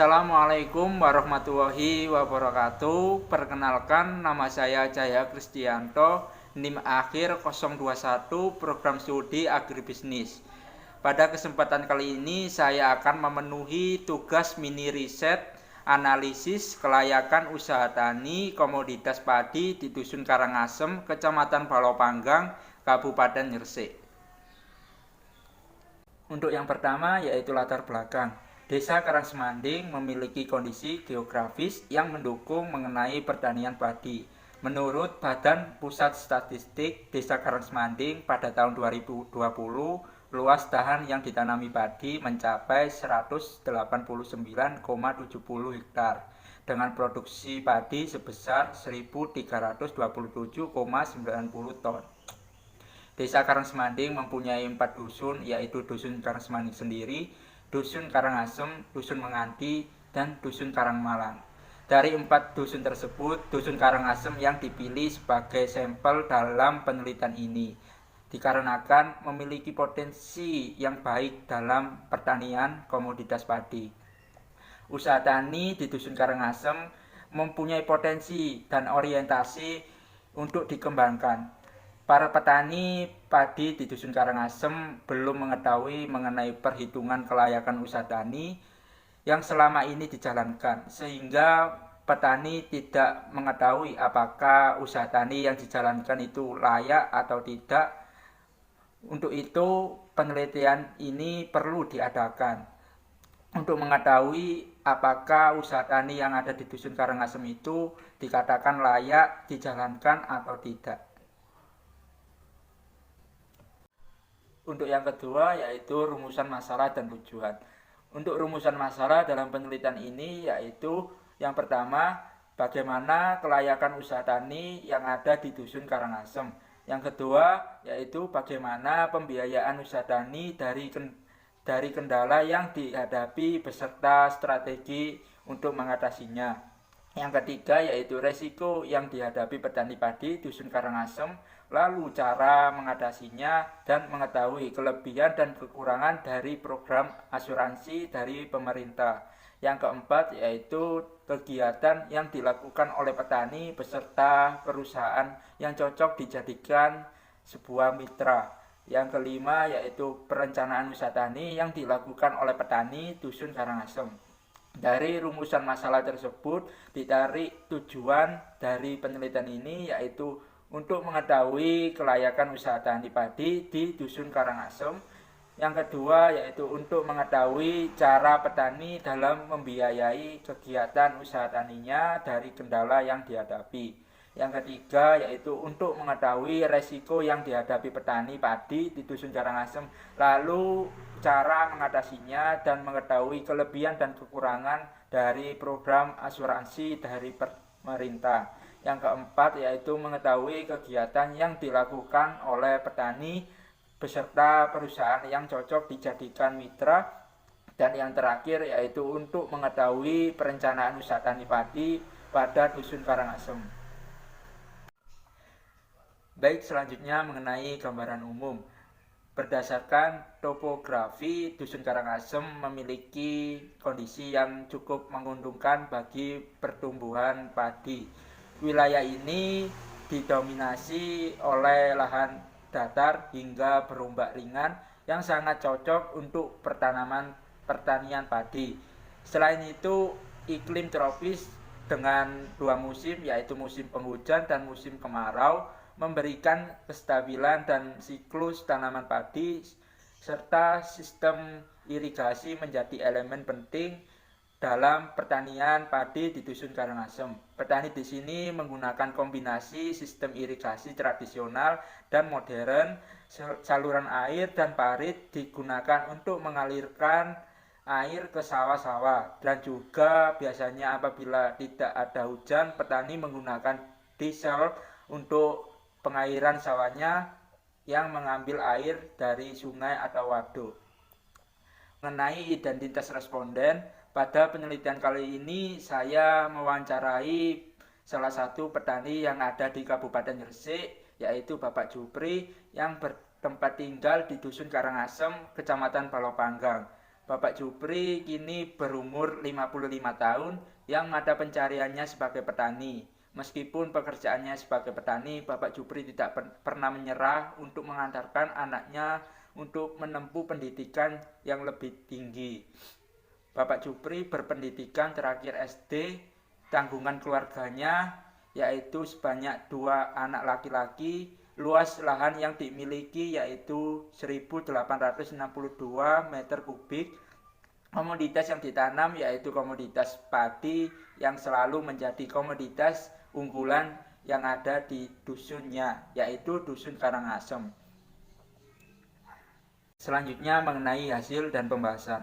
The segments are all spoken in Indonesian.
Assalamualaikum warahmatullahi wabarakatuh. Perkenalkan, nama saya Cahya Kristianto, NIM akhir 021 Program Studi Agribisnis. Pada kesempatan kali ini saya akan memenuhi tugas mini riset analisis kelayakan usaha tani komoditas padi di Dusun Karangasem, Kecamatan Balopanggang, Kabupaten Gresik. Untuk yang pertama yaitu latar belakang. Desa Karangsemanding memiliki kondisi geografis yang mendukung mengenai pertanian padi. Menurut Badan Pusat Statistik Desa Karangsemanding pada tahun 2020, luas lahan yang ditanami padi mencapai 189,70 hektar dengan produksi padi sebesar 1.327,90 ton. Desa Karangsemanding mempunyai 4 dusun, yaitu Dusun Karangsemanding sendiri, Dusun Karangasem, Dusun Menganti, dan Dusun Karangmalang. Dari 4 dusun tersebut, Dusun Karangasem yang dipilih sebagai sampel dalam penelitian ini dikarenakan memiliki potensi yang baik dalam pertanian komoditas padi. Usaha tani di Dusun Karangasem mempunyai potensi dan orientasi untuk dikembangkan. Para petani padi di Dusun Karangasem belum mengetahui mengenai perhitungan kelayakan usaha tani yang selama ini dijalankan, sehingga petani tidak mengetahui apakah usaha tani yang dijalankan itu layak atau tidak. Untuk itu, penelitian ini perlu diadakan untuk mengetahui apakah usaha tani yang ada di Dusun Karangasem itu dikatakan layak dijalankan atau tidak. Untuk yang kedua yaitu rumusan masalah dan tujuan. Untuk rumusan masalah dalam penelitian ini yaitu yang pertama, bagaimana kelayakan usaha tani yang ada di Dusun Karangasem. Yang kedua yaitu bagaimana pembiayaan usaha tani dari kendala yang dihadapi beserta strategi untuk mengatasinya. Yang ketiga yaitu resiko yang dihadapi petani padi Dusun Karangasem, lalu cara mengatasinya dan mengetahui kelebihan dan kekurangan dari program asuransi dari pemerintah. Yang keempat yaitu kegiatan yang dilakukan oleh petani beserta perusahaan yang cocok dijadikan sebuah mitra. Yang kelima yaitu perencanaan usaha tani yang dilakukan oleh petani Dusun Karangasem. Dari rumusan masalah tersebut ditarik tujuan dari penelitian ini yaitu untuk mengetahui kelayakan usaha tani padi di Dusun Karangasem. Yang kedua yaitu untuk mengetahui cara petani dalam membiayai kegiatan usaha taninya dari kendala yang dihadapi. Yang ketiga yaitu untuk mengetahui resiko yang dihadapi petani padi di Dusun Karangasem, lalu cara mengatasinya dan mengetahui kelebihan dan kekurangan dari program asuransi dari pemerintah. Yang keempat yaitu mengetahui kegiatan yang dilakukan oleh petani beserta perusahaan yang cocok dijadikan mitra. Dan yang terakhir yaitu untuk mengetahui perencanaan usaha tani padi pada Dusun Karangasem. Baik, selanjutnya mengenai gambaran umum. Berdasarkan topografi, Dusun Karangasem memiliki kondisi yang cukup menguntungkan bagi pertumbuhan padi. Wilayah ini didominasi oleh lahan datar hingga berombak ringan yang sangat cocok untuk pertanian padi. Selain itu, iklim tropis dengan 2 musim yaitu musim penghujan dan musim kemarau memberikan kestabilan dan siklus tanaman padi serta sistem irigasi menjadi elemen penting dalam pertanian padi di Dusun Karangasem. Petani di sini menggunakan kombinasi sistem irigasi tradisional dan modern. Saluran air dan parit digunakan untuk mengalirkan air ke sawah-sawah, dan juga biasanya apabila tidak ada hujan, petani menggunakan diesel untuk pengairan sawahnya yang mengambil air dari sungai atau waduk. Mengenai identitas responden, pada penelitian kali ini saya mewawancarai salah satu petani yang ada di Kabupaten Gresik, yaitu Bapak Jupri yang bertempat tinggal di Dusun Karangasem, Kecamatan Balopanggang. Bapak Jupri kini berumur 55 tahun yang mata pencariannya sebagai petani. Meskipun pekerjaannya sebagai petani, Bapak Jupri tidak pernah menyerah untuk mengantarkan anaknya untuk menempuh pendidikan yang lebih tinggi. Bapak Jupri berpendidikan terakhir SD, tanggungan keluarganya yaitu sebanyak 2 anak laki-laki, luas lahan yang dimiliki yaitu 1862 meter kubik. Komoditas yang ditanam yaitu komoditas padi yang selalu menjadi komoditas unggulan yang ada di dusunnya, yaitu Dusun Karangasem. Selanjutnya mengenai hasil dan pembahasan.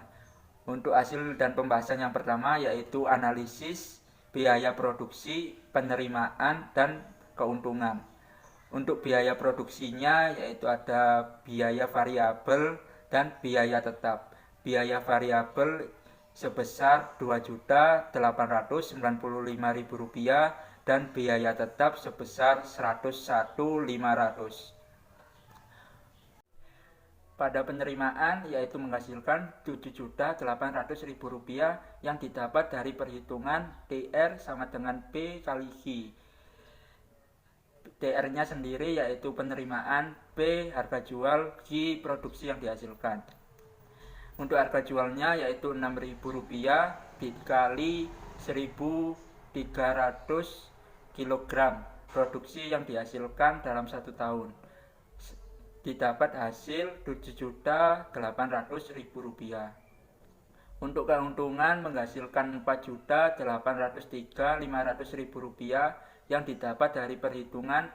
Untuk hasil dan pembahasan yang pertama yaitu analisis biaya produksi, penerimaan, dan keuntungan. Untuk biaya produksinya yaitu ada biaya variabel dan biaya tetap. Biaya variabel sebesar Rp2.895.000 dan biaya tetap sebesar Rp101.500. Pada penerimaan yaitu menghasilkan Rp7.800.000 yang didapat dari perhitungan DR sama dengan P kali G. DR-nya sendiri yaitu penerimaan, P harga jual, G produksi yang dihasilkan. Untuk harga jualnya yaitu Rp6.000 dikali 1.300 kg produksi yang dihasilkan dalam 1 tahun. Didapat hasil Rp7.800.000. Untuk keuntungan menghasilkan Rp4.803.500.000 yang didapat dari perhitungan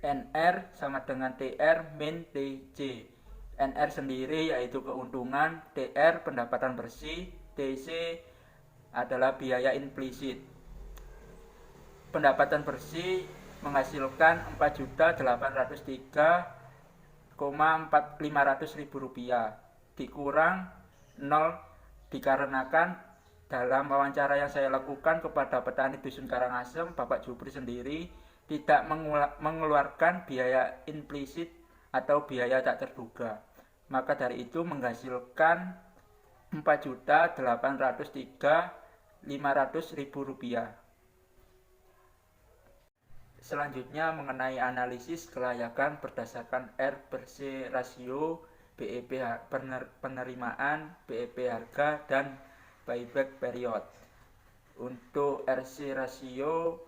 NR sama dengan TR min TC. NR sendiri yaitu keuntungan, TR pendapatan bersih, TC adalah biaya implisit. Pendapatan bersih menghasilkan Rp4.803.500.000 dikurang 0 dikarenakan dalam wawancara yang saya lakukan kepada petani Dusun Karangasem, Bapak Jupri sendiri tidak mengeluarkan biaya implisit atau biaya tak terduga. Maka dari itu menghasilkan Rp4.803.500.000. Selanjutnya mengenai analisis kelayakan berdasarkan R/C rasio, BEP penerimaan, BEP harga, dan buyback period. Untuk RC rasio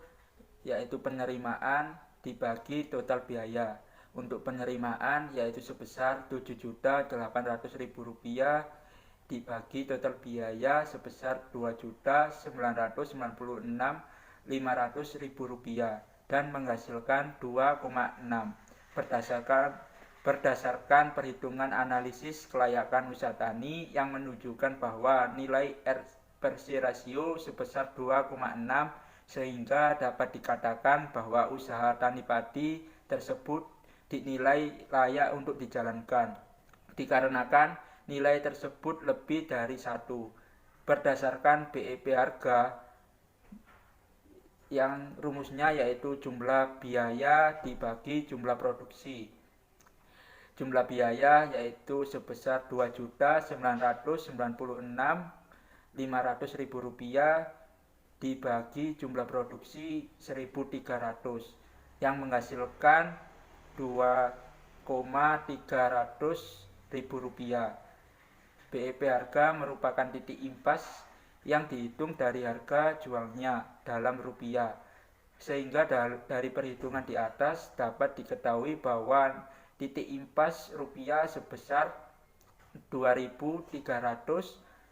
yaitu penerimaan dibagi total biaya. Untuk penerimaan yaitu sebesar Rp7.800.000 dibagi total biaya sebesar Rp2.996.500.000 dan menghasilkan 2,6 berdasarkan perhitungan analisis kelayakan usaha tani yang menunjukkan bahwa nilai R/C rasio sebesar 2,6 sehingga dapat dikatakan bahwa usaha tani padi tersebut dinilai layak untuk dijalankan dikarenakan nilai tersebut lebih dari 1 berdasarkan BEP harga yang rumusnya yaitu jumlah biaya dibagi jumlah produksi. Jumlah biaya yaitu sebesar Rp2.996.500.000 dibagi jumlah produksi 1.300 yang menghasilkan Rp2.300.000. BEP harga merupakan titik impas yang dihitung dari harga jualnya dalam rupiah, sehingga dari perhitungan di atas dapat diketahui bahwa titik impas rupiah sebesar 2.300.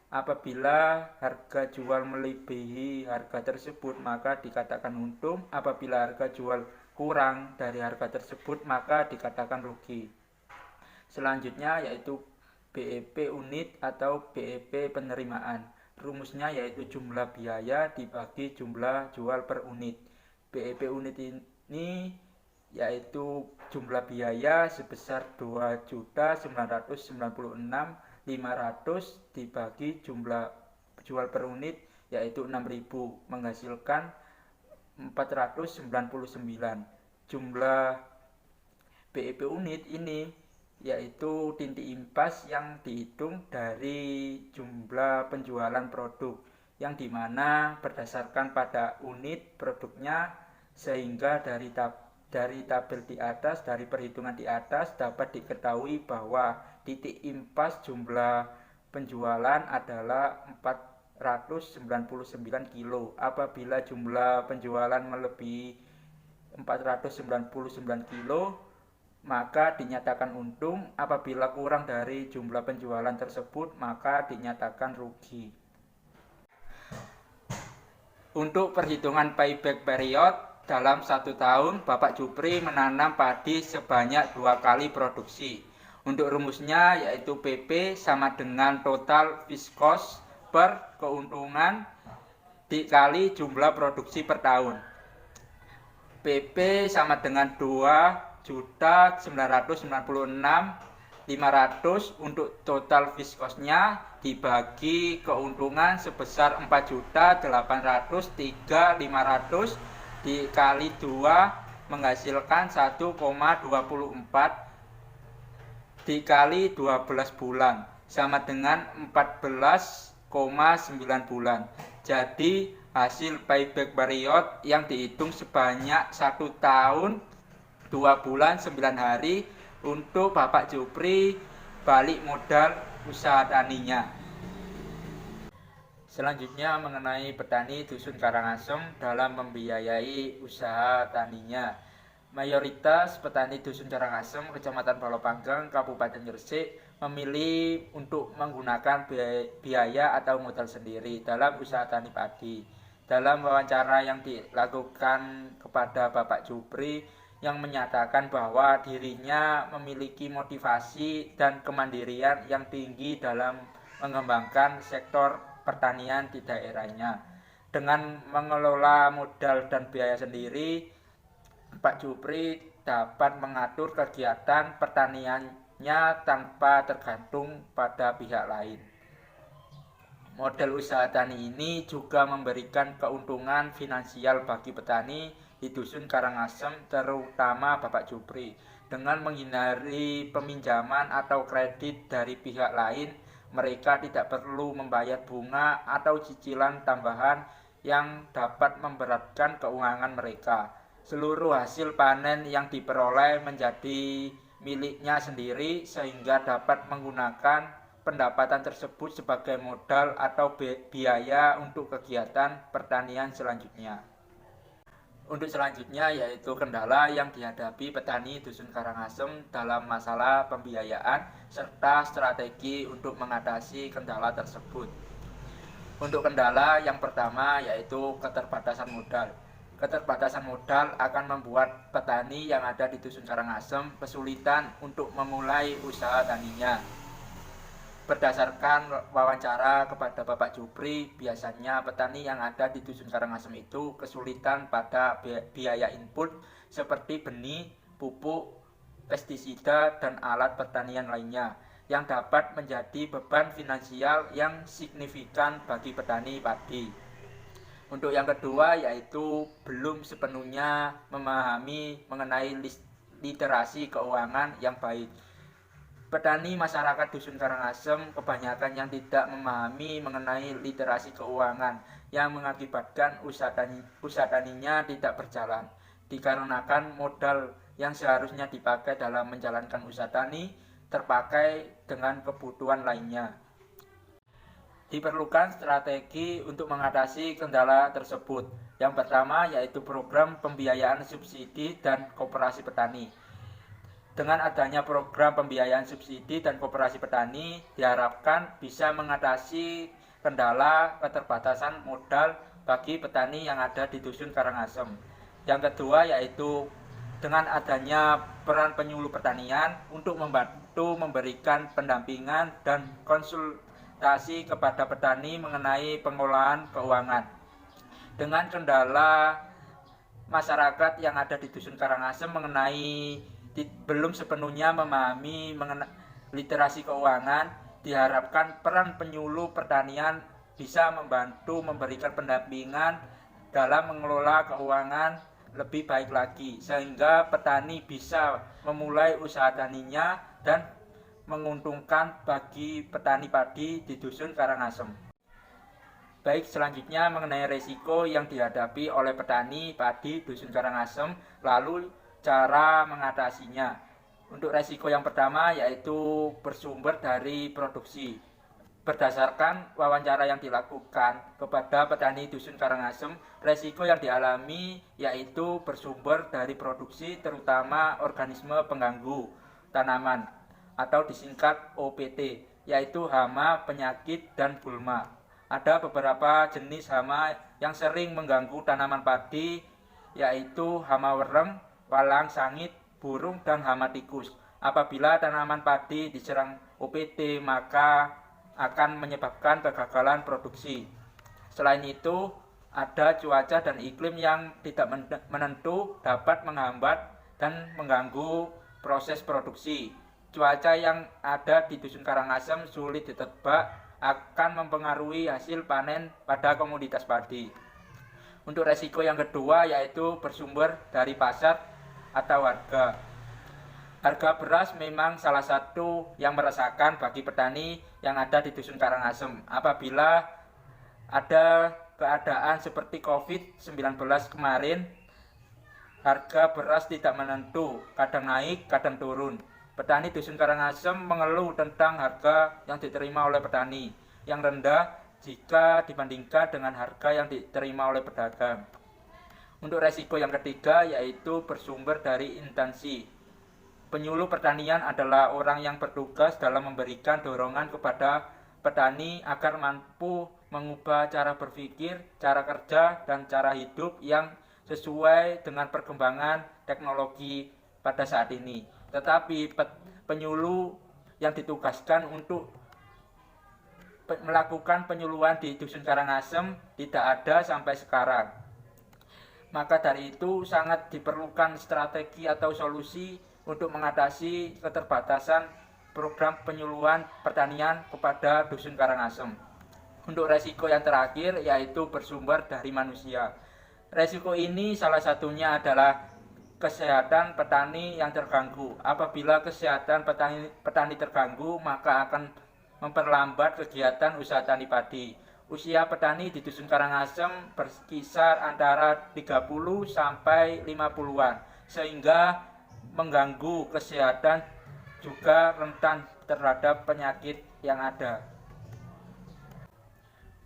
Apabila harga jual melebihi harga tersebut maka dikatakan untung, apabila harga jual kurang dari harga tersebut maka dikatakan rugi. Selanjutnya yaitu BEP unit atau BEP penerimaan. Rumusnya yaitu jumlah biaya dibagi jumlah jual per unit. BEP unit ini yaitu jumlah biaya sebesar Rp2.996.500 dibagi jumlah jual per unit yaitu 6.000 menghasilkan 499. Jumlah BEP unit ini yaitu tinti impas yang dihitung dari jumlah penjualan produk, yang dimana berdasarkan pada unit produknya, sehingga dari tabel di atas, dari perhitungan di atas dapat diketahui bahwa titik impas jumlah penjualan adalah 499 kilo. Apabila jumlah penjualan melebihi 499 kilo, maka dinyatakan untung. Apabila kurang dari jumlah penjualan tersebut, maka dinyatakan rugi. Untuk perhitungan payback period, dalam 1 tahun Bapak Jupri menanam padi sebanyak 2 kali produksi. Untuk rumusnya yaitu PP sama dengan total fixed cost per keuntungan dikali jumlah produksi per tahun. PP sama dengan 2.996.500 untuk total fixed cost-nya dibagi keuntungan sebesar 4.803.500 dikali 2 menghasilkan 1,24 dikali 12 bulan sama dengan 14,9 bulan. Jadi hasil payback period yang dihitung sebanyak 1 tahun 2 bulan 9 hari untuk Bapak Jupri balik modal usaha taninya. Selanjutnya mengenai petani Dusun Karangasem dalam membiayai usaha taninya. Mayoritas petani Dusun Karangasem, Kecamatan Balopanggang, Kabupaten Gresik memilih untuk menggunakan biaya atau modal sendiri dalam usaha tani padi. Dalam wawancara yang dilakukan kepada Bapak Jupri, yang menyatakan bahwa dirinya memiliki motivasi dan kemandirian yang tinggi dalam mengembangkan sektor pertanian di daerahnya. Dengan mengelola modal dan biaya sendiri, Pak Jupri dapat mengatur kegiatan pertaniannya tanpa tergantung pada pihak lain. Model usaha tani ini juga memberikan keuntungan finansial bagi petani di Dusun Karangasem, terutama Bapak Jupri. Dengan menghindari peminjaman atau kredit dari pihak lain, mereka tidak perlu membayar bunga atau cicilan tambahan yang dapat memberatkan keuangan mereka. Seluruh hasil panen yang diperoleh menjadi miliknya sendiri, sehingga dapat menggunakan pendapatan tersebut sebagai modal atau biaya untuk kegiatan pertanian selanjutnya. Untuk selanjutnya yaitu kendala yang dihadapi petani Dusun Karangasem dalam masalah pembiayaan serta strategi untuk mengatasi kendala tersebut. Untuk kendala yang pertama yaitu keterbatasan modal. Keterbatasan modal akan membuat petani yang ada di Dusun Karangasem kesulitan untuk memulai usaha taninya. Berdasarkan wawancara kepada Bapak Jupri, biasanya petani yang ada di Dusun Karangasem itu kesulitan pada biaya input seperti benih, pupuk, pestisida, dan alat pertanian lainnya, yang dapat menjadi beban finansial yang signifikan bagi petani padi. Untuk yang kedua yaitu belum sepenuhnya memahami mengenai literasi keuangan yang baik. Petani masyarakat Dusun Karangasem kebanyakan yang tidak memahami mengenai literasi keuangan, yang mengakibatkan usaha taninya tidak berjalan, dikarenakan modal yang seharusnya dipakai dalam menjalankan usaha tani terpakai dengan kebutuhan lainnya. Diperlukan strategi untuk mengatasi kendala tersebut. Yang pertama yaitu program pembiayaan subsidi dan koperasi petani. Dengan adanya program pembiayaan subsidi dan koperasi petani, diharapkan bisa mengatasi kendala keterbatasan modal bagi petani yang ada di Dusun Karangasem. Yang kedua yaitu dengan adanya peran penyuluh pertanian untuk membantu memberikan pendampingan dan konsultasi kepada petani mengenai pengolahan keuangan. Dengan kendala masyarakat yang ada di Dusun Karangasem mengenai belum sepenuhnya memahami mengenai literasi keuangan, diharapkan peran penyuluh pertanian bisa membantu memberikan pendampingan dalam mengelola keuangan lebih baik lagi, sehingga petani bisa memulai usaha taninya dan menguntungkan bagi petani padi di Dusun Karangasem. Baik, selanjutnya mengenai resiko yang dihadapi oleh petani padi Dusun Karangasem, lalu cara mengatasinya. Untuk resiko yang pertama yaitu bersumber dari produksi. Berdasarkan wawancara yang dilakukan kepada petani Dusun Karangasem, resiko yang dialami yaitu bersumber dari produksi, terutama organisme pengganggu tanaman atau disingkat OPT, yaitu hama, penyakit, dan gulma. Ada beberapa jenis hama yang sering mengganggu tanaman padi, yaitu hama wereng, walang sangit, burung, dan hama tikus. Apabila tanaman padi diserang OPT, maka akan menyebabkan kegagalan produksi. Selain itu, ada cuaca dan iklim yang tidak menentu dapat menghambat dan mengganggu proses produksi. Cuaca yang ada di Dusun Karangasem sulit ditebak, akan mempengaruhi hasil panen pada komoditas padi. Untuk resiko yang kedua yaitu bersumber dari pasar atau harga. Harga beras memang salah satu yang meresahkan bagi petani yang ada di Dusun Karangasem. Apabila ada keadaan seperti COVID-19 kemarin, harga beras tidak menentu, kadang naik, kadang turun. Petani Dusun Karangasem mengeluh tentang harga yang diterima oleh petani yang rendah jika dibandingkan dengan harga yang diterima oleh pedagang. Untuk resiko yang ketiga yaitu bersumber dari instansi. Penyuluh pertanian adalah orang yang bertugas dalam memberikan dorongan kepada petani agar mampu mengubah cara berpikir, cara kerja, dan cara hidup yang sesuai dengan perkembangan teknologi pada saat ini. Tetapi penyuluh yang ditugaskan untuk melakukan penyuluhan di Dusun Karangasem tidak ada sampai sekarang. Maka dari itu sangat diperlukan strategi atau solusi untuk mengatasi keterbatasan program penyuluhan pertanian kepada Dusun Karangasem. Untuk resiko yang terakhir yaitu bersumber dari manusia. Resiko ini salah satunya adalah kesehatan petani yang terganggu. Apabila kesehatan petani terganggu, maka akan memperlambat kegiatan usaha tani padi. Usia petani di Dusun Karangasem berkisar antara 30 sampai 50-an, sehingga mengganggu kesehatan juga rentan terhadap penyakit yang ada.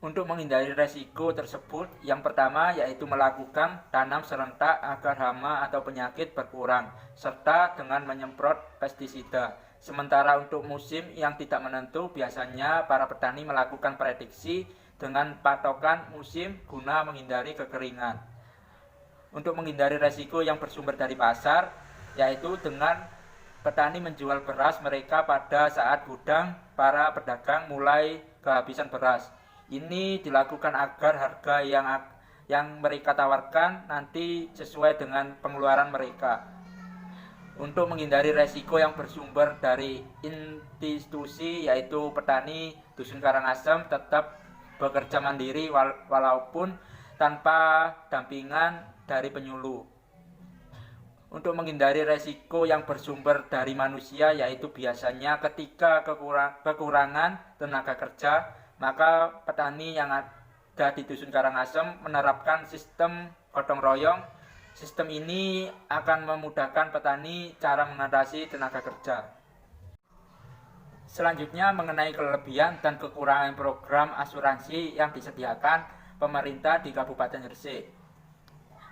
Untuk menghindari resiko tersebut, yang pertama yaitu melakukan tanam serentak agar hama atau penyakit berkurang, serta dengan menyemprot pestisida. Sementara untuk musim yang tidak menentu, biasanya para petani melakukan prediksi dengan patokan musim guna menghindari kekeringan. Untuk menghindari resiko yang bersumber dari pasar, yaitu dengan petani menjual beras mereka pada saat gudang para pedagang mulai kehabisan beras. Ini dilakukan agar harga yang mereka tawarkan nanti sesuai dengan pengeluaran mereka. Untuk menghindari resiko yang bersumber dari institusi yaitu petani Dusun Karangasem tetap bekerja mandiri walaupun tanpa dampingan dari penyuluh. Untuk menghindari resiko yang bersumber dari manusia yaitu biasanya ketika kekurangan tenaga kerja, maka petani yang ada di Dusun Karangasem menerapkan sistem gotong royong. Sistem ini akan memudahkan petani cara mengatasi tenaga kerja. Selanjutnya mengenai kelebihan dan kekurangan program asuransi yang disediakan pemerintah di Kabupaten Gresik.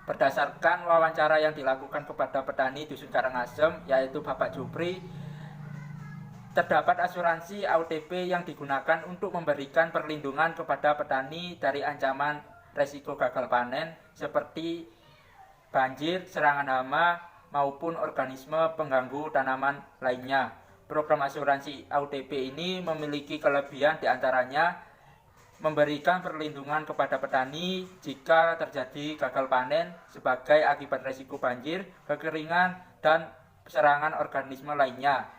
Berdasarkan wawancara yang dilakukan kepada petani Dusun Karangasem yaitu Bapak Jupri, terdapat asuransi AOTP yang digunakan untuk memberikan perlindungan kepada petani dari ancaman resiko gagal panen seperti banjir, serangan hama, maupun organisme pengganggu tanaman lainnya. Program asuransi AOTP ini memiliki kelebihan diantaranya memberikan perlindungan kepada petani jika terjadi gagal panen sebagai akibat resiko banjir, kekeringan, dan serangan organisme lainnya.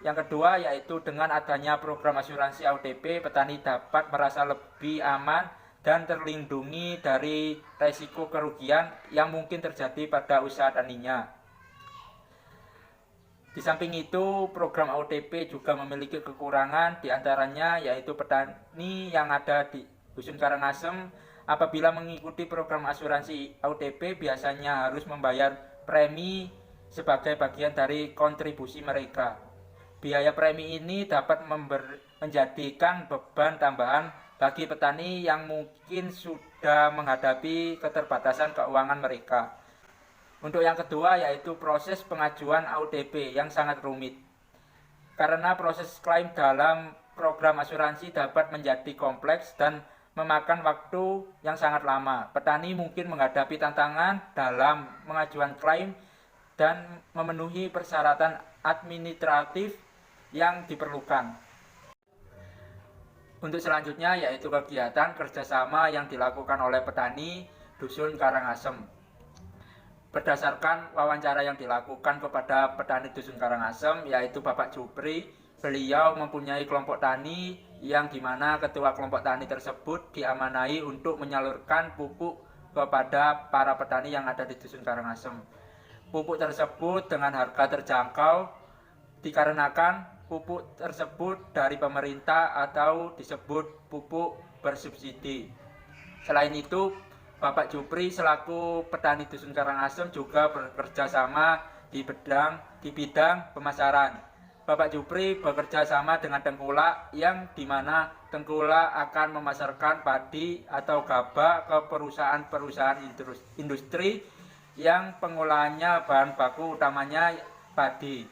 Yang kedua yaitu dengan adanya program asuransi AOTP, petani dapat merasa lebih aman dan terlindungi dari resiko kerugian yang mungkin terjadi pada usaha taninya. Di samping itu, program AUTP juga memiliki kekurangan, diantaranya yaitu petani yang ada di Dusun Karangasem apabila mengikuti program asuransi AUTP biasanya harus membayar premi sebagai bagian dari kontribusi mereka. Biaya premi ini dapat menjadikan beban tambahan bagi petani yang mungkin sudah menghadapi keterbatasan keuangan mereka. Untuk yang kedua yaitu proses pengajuan AUTP yang sangat rumit. Karena proses klaim dalam program asuransi dapat menjadi kompleks dan memakan waktu yang sangat lama. Petani mungkin menghadapi tantangan dalam mengajukan klaim dan memenuhi persyaratan administratif yang diperlukan. Untuk selanjutnya yaitu kegiatan kerjasama yang dilakukan oleh petani Dusun Karangasem. Berdasarkan wawancara yang dilakukan kepada petani Dusun Karangasem yaitu Bapak Jupri, beliau mempunyai kelompok tani yang dimana ketua kelompok tani tersebut diamanai untuk menyalurkan pupuk kepada para petani yang ada di Dusun Karangasem. Pupuk tersebut dengan harga terjangkau dikarenakan pupuk tersebut dari pemerintah atau disebut pupuk bersubsidi. Selain itu, Bapak Jupri selaku petani Dusun Karangasem juga bekerja sama di bidang pemasaran. Bapak Jupri bekerja sama dengan Tengkulak yang dimana Tengkulak akan memasarkan padi atau gabah ke perusahaan-perusahaan industri yang pengolahannya bahan baku utamanya padi.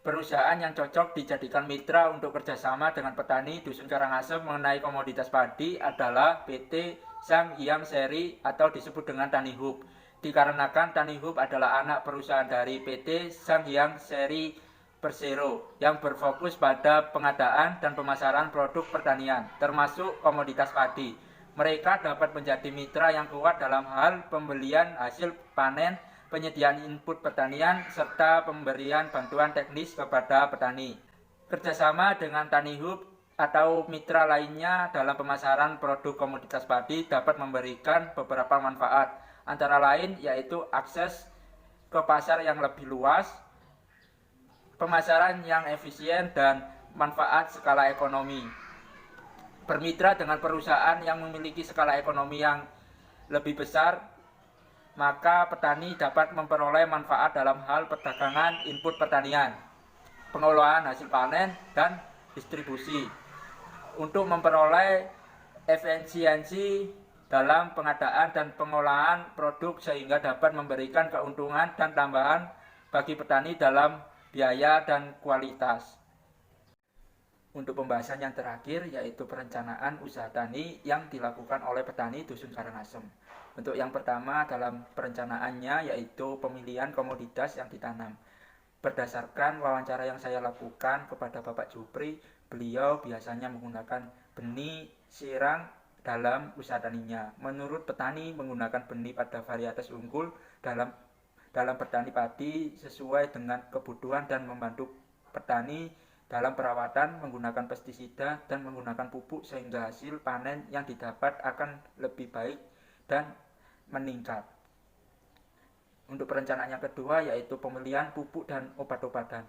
Perusahaan yang cocok dijadikan mitra untuk kerjasama dengan petani Dusun Karangasem mengenai komoditas padi adalah PT Sang Hyang Seri atau disebut dengan Tanihub. Dikarenakan Tanihub adalah anak perusahaan dari PT Sang Hyang Seri Persero yang berfokus pada pengadaan dan pemasaran produk pertanian, termasuk komoditas padi. Mereka dapat menjadi mitra yang kuat dalam hal pembelian hasil panen, penyediaan input pertanian, serta pemberian bantuan teknis kepada petani. Kerjasama dengan Tanihub atau mitra lainnya dalam pemasaran produk komoditas padi dapat memberikan beberapa manfaat, antara lain yaitu akses ke pasar yang lebih luas, pemasaran yang efisien, dan manfaat skala ekonomi. Bermitra dengan perusahaan yang memiliki skala ekonomi yang lebih besar, maka petani dapat memperoleh manfaat dalam hal perdagangan input pertanian, pengolahan hasil panen, dan distribusi. Untuk memperoleh efisiensi dalam pengadaan dan pengolahan produk sehingga dapat memberikan keuntungan dan tambahan bagi petani dalam biaya dan kualitas. Untuk pembahasan yang terakhir yaitu perencanaan usaha tani yang dilakukan oleh petani Dusun Karangasem. Untuk yang pertama dalam perencanaannya yaitu pemilihan komoditas yang ditanam. Berdasarkan wawancara yang saya lakukan kepada Bapak Jupri, beliau biasanya menggunakan benih sirang dalam usaha taninya. Menurut petani menggunakan benih pada varietas unggul dalam bertani padi sesuai dengan kebutuhan dan membantu petani dalam perawatan menggunakan pestisida dan menggunakan pupuk sehingga hasil panen yang didapat akan lebih baik dan meningkat. Untuk perencanaan yang kedua yaitu pemilihan pupuk dan obat-obatan.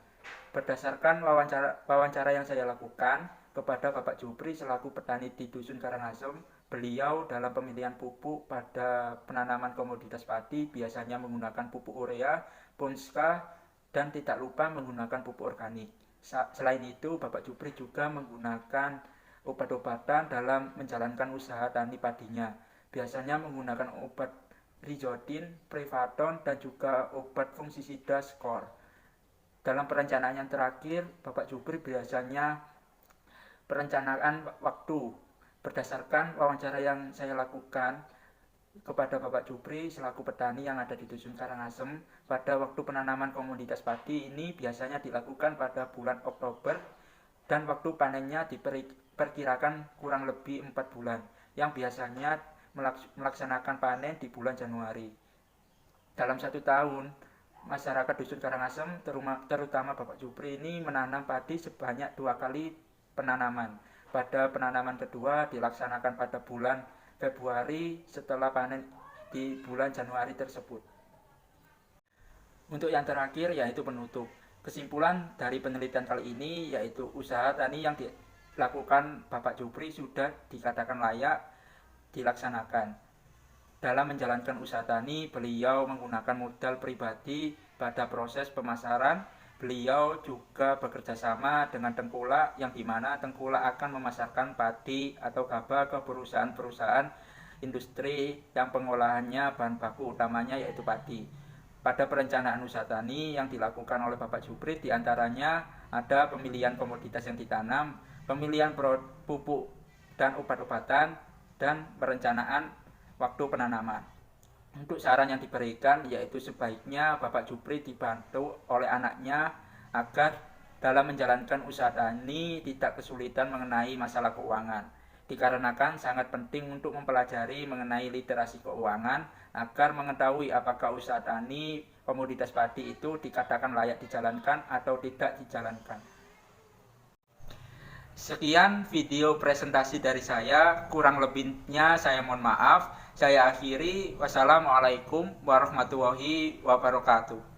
Berdasarkan wawancara yang saya lakukan kepada Bapak Jupri selaku petani di Dusun Karangasem, beliau dalam pemilihan pupuk pada penanaman komoditas padi biasanya menggunakan pupuk urea, Ponska, dan tidak lupa menggunakan pupuk organik. Selain itu, Bapak Jupri juga menggunakan obat-obatan dalam menjalankan usaha tani padinya. Biasanya menggunakan obat Rizodin, Prevaton, dan juga obat fungisida Skor. Dalam perencanaan yang terakhir, Bapak Jupri biasanya perencanaan waktu. Berdasarkan wawancara yang saya lakukan kepada Bapak Jupri selaku petani yang ada di Dusun Karangasem, pada waktu penanaman komoditas padi ini biasanya dilakukan pada bulan Oktober dan waktu panennya diperkirakan kurang lebih 4 bulan yang biasanya melaksanakan panen di bulan Januari. Dalam 1 tahun, masyarakat Dusun Karangasem terutama Bapak Jupri ini menanam padi sebanyak 2 kali penanaman. pada penanaman kedua dilaksanakan pada bulan Februari setelah panen di bulan Januari tersebut. Untuk yang terakhir yaitu penutup. Kesimpulan dari penelitian kali ini yaitu usaha tani yang dilakukan Bapak Jupri sudah dikatakan layak dilaksanakan. Dalam menjalankan usaha tani, beliau menggunakan modal pribadi pada proses pemasaran. Beliau juga bekerja sama dengan tengkulak, yang dimana tengkulak akan memasarkan padi atau gabah ke perusahaan-perusahaan industri yang pengolahannya bahan baku utamanya yaitu padi. Pada perencanaan usaha tani yang dilakukan oleh Bapak Jupri diantaranya ada pemilihan komoditas yang ditanam, pemilihan pupuk dan obat-obatan, dan perencanaan waktu penanaman. Untuk saran yang diberikan yaitu sebaiknya Bapak Jupri dibantu oleh anaknya agar dalam menjalankan usaha tani tidak kesulitan mengenai masalah keuangan. Dikarenakan sangat penting untuk mempelajari mengenai literasi keuangan agar mengetahui apakah usaha tani komoditas padi itu dikatakan layak dijalankan atau tidak dijalankan. Sekian video presentasi dari saya, kurang lebihnya saya mohon maaf. Saya akhiri, wassalamualaikum warahmatullahi wabarakatuh.